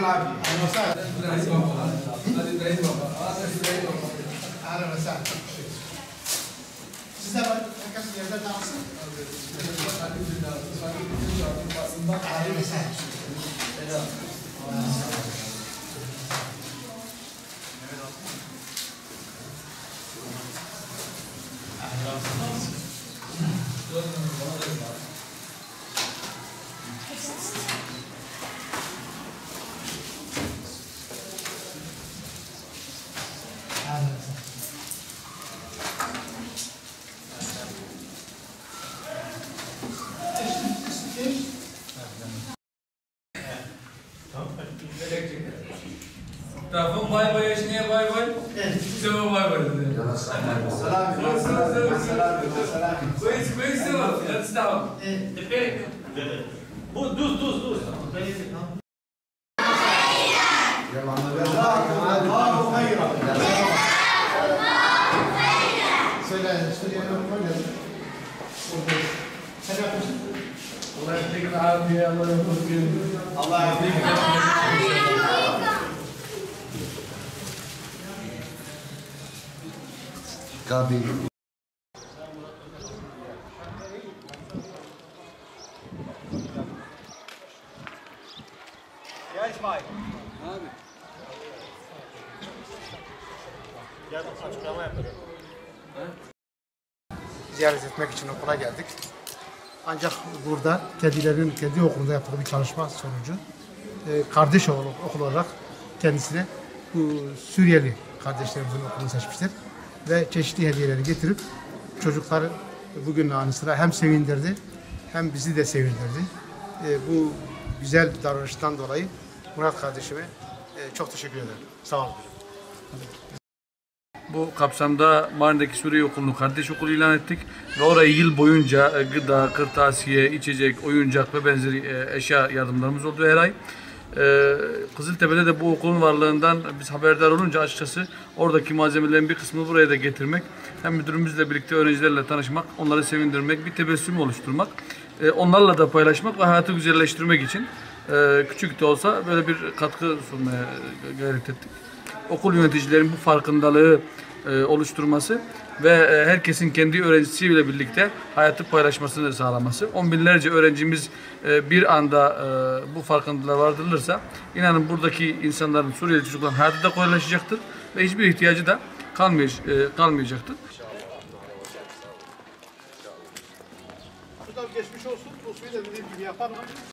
العافيه. اهلا وسهلا. اهلا وسهلا. Siz de herkes yerden alsın. Ahlan وسهلا. Tamam, bay bay yaşınıya bay bay. Tamam, bay bay. Selam. Koyuz, tamam. Let's down. Bu, düz. Söyle, sen yapmışsın. Allah yardımcın abi, Allah yardımcın. Allah yardımcın. Kabil. Ya İsmail. Abi. Gel açıklama yapalım. Ziyaret etmek için okula geldik. Ancak burada kendi okulunda yaptığı bir çalışma sonucu kardeş okul olarak kendisine bu Suriyeli kardeşlerimizin okulunu seçmiştir. Ve çeşitli hediyeleri getirip çocukları bugün anı sıra hem sevindirdi hem bizi de sevindirdi. Bu güzel davranıştan dolayı Murat kardeşime çok teşekkür ederim. Sağ olun. Bu kapsamda Mardin'deki Suriye Okulu'nu kardeş okulu ilan ettik ve oraya yıl boyunca gıda, kırtasiye, içecek, oyuncak ve benzeri eşya yardımlarımız oldu her ay. Kızıltepe'de de bu okulun varlığından biz haberdar olunca açıkçası oradaki malzemelerin bir kısmını buraya da getirmek, hem müdürümüzle birlikte öğrencilerle tanışmak, onları sevindirmek, bir tebessüm oluşturmak, onlarla da paylaşmak ve hayatı güzelleştirmek için küçük de olsa böyle bir katkı sunmaya gayret ettik. Okul yöneticilerin bu farkındalığı oluşturması ve herkesin kendi öğrencisiyle birlikte hayatı paylaşmasını sağlaması. On binlerce öğrencimiz bir anda bu farkındalığa vardırılırsa inanın buradaki insanların, Suriyeli çocukların hayatı da kolaylaşacaktır ve hiçbir ihtiyacı da kalmayacaktır. Geçmiş olsun. Bu suyu da dediğim gibi yapar mı?